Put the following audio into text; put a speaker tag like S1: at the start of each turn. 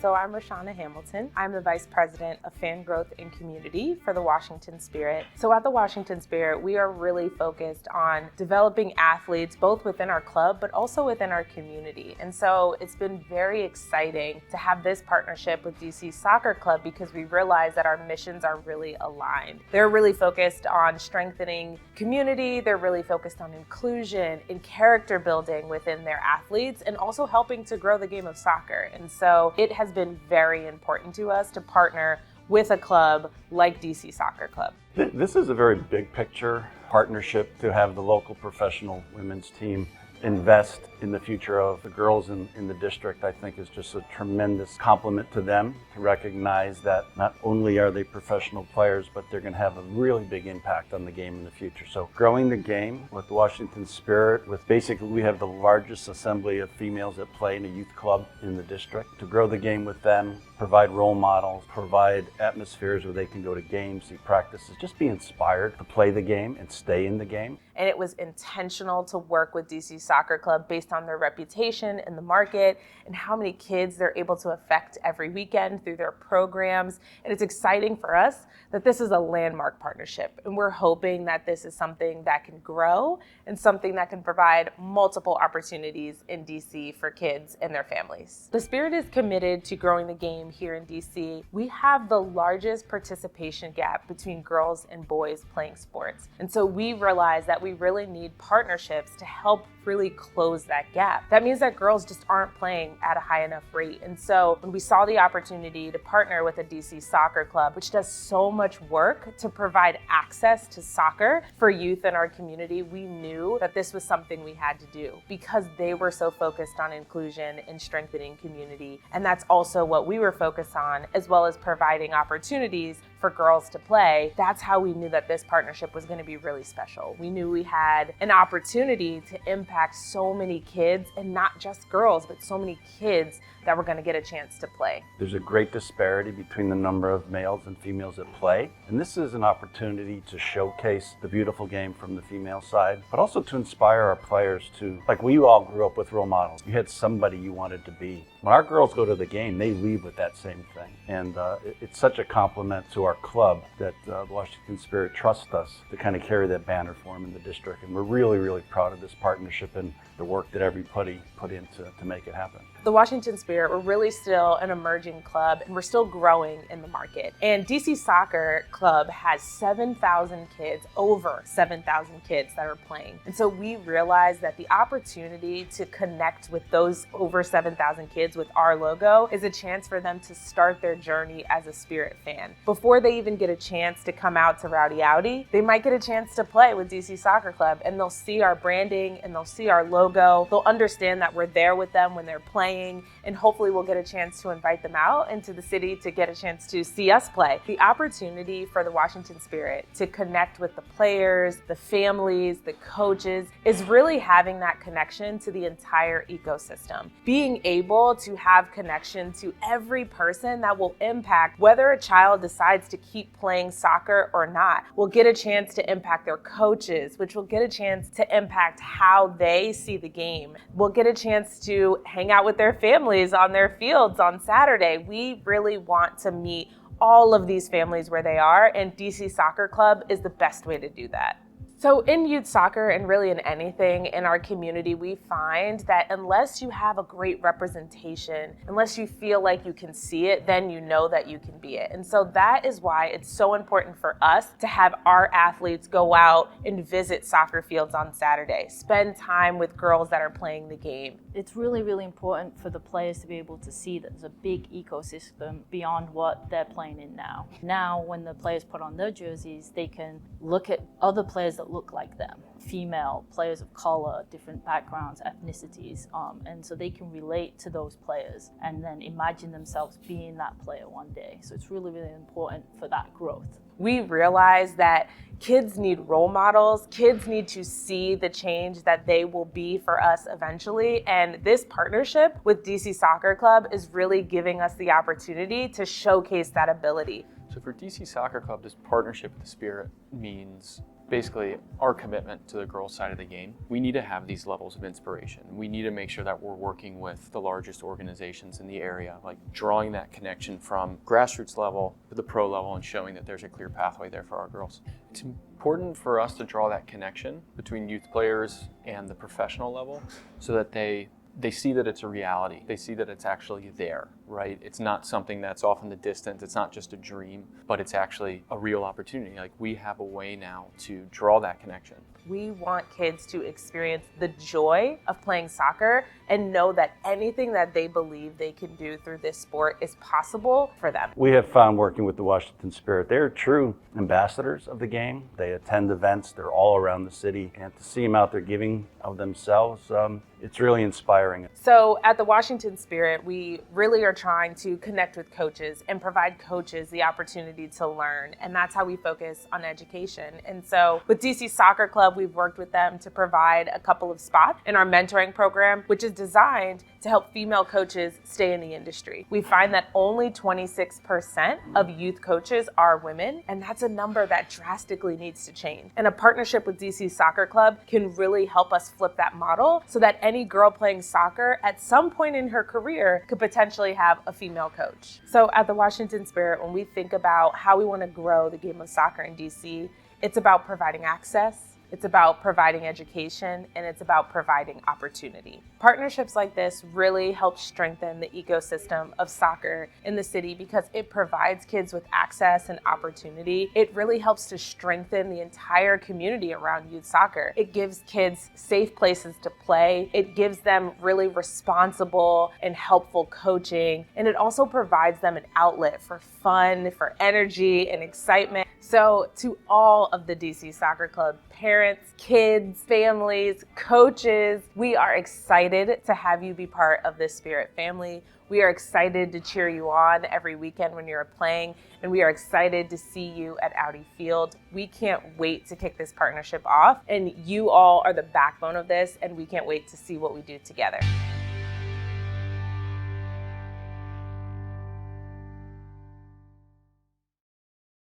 S1: So I'm Rashana Hamilton. I'm the Vice President of Fan Growth and Community for the Washington Spirit. So at the Washington Spirit, we are really focused on developing athletes both within our club, but also within our community. And so it's been very exciting to have this partnership with DC Soccer Club because we realize that our missions are really aligned. They're really focused on strengthening community. They're really focused on inclusion and character building within their athletes and also helping to grow the game of soccer. And so it has been very important to us to partner with a club like DC Soccer Club.
S2: This is a very big picture partnership to have the local professional women's team invest in the future of the girls in the district. I think is just a tremendous compliment to them to recognize that not only are they professional players, but they're going to have a really big impact on the game in the future. So growing the game with the Washington Spirit, with basically we have the largest assembly of females that play in a youth club in the district. To grow the game with them, provide role models, provide atmospheres where they can go to games, see practices, just be inspired to play the game and stay in the game.
S1: And it was intentional to work with DC Soccer Club based on their reputation in the market and how many kids they're able to affect every weekend through their programs. And it's exciting for us that this is a landmark partnership. And we're hoping that this is something that can grow and something that can provide multiple opportunities in DC for kids and their families. The Spirit is committed to growing the game here in DC. We have the largest participation gap between girls and boys playing sports. And so we realize that we really need partnerships to help really close that gap. That means that girls just aren't playing at a high enough rate. And so when we saw the opportunity to partner with a DC Soccer Club, which does so much work to provide access to soccer for youth in our community, we knew that this was something we had to do because they were so focused on inclusion and strengthening community. And that's also what we were focused on, as well as providing opportunities for girls to play. That's how we knew that this partnership was going to be really special. We knew we had an opportunity to impact so many kids, and not just girls, but so many kids that were going to get a chance to play.
S2: There's a great disparity between the number of males and females that play, and this is an opportunity to showcase the beautiful game from the female side, but also to inspire our players to, like we all grew up with role models. You had somebody you wanted to be. When our girls go to the game, they leave with that same thing, and it's such a compliment to our club that the Washington Spirit trusts us to kind of carry that banner for them in the district, and we're really, really proud of this partnership and the work that everybody put into to make it happen.
S1: The Washington Spirit, we're really still an emerging club and we're still growing in the market. And DC Soccer Club has 7,000 kids, over 7,000 kids that are playing. And so we realized that the opportunity to connect with those over 7,000 kids with our logo is a chance for them to start their journey as a Spirit fan. Before they even get a chance to come out to Rowdy Audi, they might get a chance to play with DC Soccer Club and they'll see our branding and they'll see our logo. They'll understand that we're there with them when they're playing, and hopefully we'll get a chance to invite them out into the city to get a chance to see us play. The opportunity for the Washington Spirit to connect with the players, the families, the coaches, is really having that connection to the entire ecosystem. Being able to have connection to every person that will impact whether a child decides to keep playing soccer or not. We'll get a chance to impact their coaches, which will get a chance to impact how they see the game. We'll get a chance to hang out with their families on their fields on Saturday. We really want to meet all of these families where they are, and DC Soccer Club is the best way to do that. So in youth soccer and really in anything in our community, we find that unless you have a great representation, unless you feel like you can see it, then you know that you can be it. And so that is why it's so important for us to have our athletes go out and visit soccer fields on Saturday, spend time with girls that are playing the game.
S3: It's really, really important for the players to be able to see that there's a big ecosystem beyond what they're playing in now. Now, when the players put on their jerseys, they can look at other players that look like them, female players of color, different backgrounds, ethnicities, and so they can relate to those players and then imagine themselves being that player one day. So it's really, really important for that growth.
S1: We realize that kids need role models. Kids need to see the change that they will be for us eventually. And this partnership with DC Soccer Club is really giving us the opportunity to showcase that ability.
S4: So for DC Soccer Club, this partnership with the Spirit means basically our commitment to the girls' side of the game. We need to have these levels of inspiration. We need to make sure that we're working with the largest organizations in the area, like drawing that connection from grassroots level to the pro level and showing that there's a clear pathway there for our girls. It's important for us to draw that connection between youth players and the professional level so that they see that it's a reality. They see that it's actually there, right? It's not something that's off in the distance. It's not just a dream, but it's actually a real opportunity. Like, we have a way now to draw that connection.
S1: We want kids to experience the joy of playing soccer and know that anything that they believe they can do through this sport is possible for them.
S2: We have found working with the Washington Spirit, they're true ambassadors of the game. They attend events, they're all around the city, and to see them out there giving of themselves, it's really inspiring.
S1: So at the Washington Spirit, we really are trying to connect with coaches and provide coaches the opportunity to learn, and that's how we focus on education. And so with DC Soccer Club, we've worked with them to provide a couple of spots in our mentoring program, which is designed to help female coaches stay in the industry. We find that only 26% of youth coaches are women, and that's a number that drastically needs to change. And a partnership with DC Soccer Club can really help us flip that model so that any girl playing soccer at some point in her career could potentially have a female coach. So at the Washington Spirit, when we think about how we want to grow the game of soccer in DC, it's about providing access, it's about providing education, and it's about providing opportunity. Partnerships like this really help strengthen the ecosystem of soccer in the city because it provides kids with access and opportunity. It really helps to strengthen the entire community around youth soccer. It gives kids safe places to play. It gives them really responsible and helpful coaching. And it also provides them an outlet for fun, for energy and excitement. So to all of the DC Soccer Club parents, kids, families, coaches, we are excited to have you be part of this Spirit family. We are excited to cheer you on every weekend when you're playing, and we are excited to see you at Audi Field. We can't wait to kick this partnership off, and you all are the backbone of this, and we can't wait to see what we do together.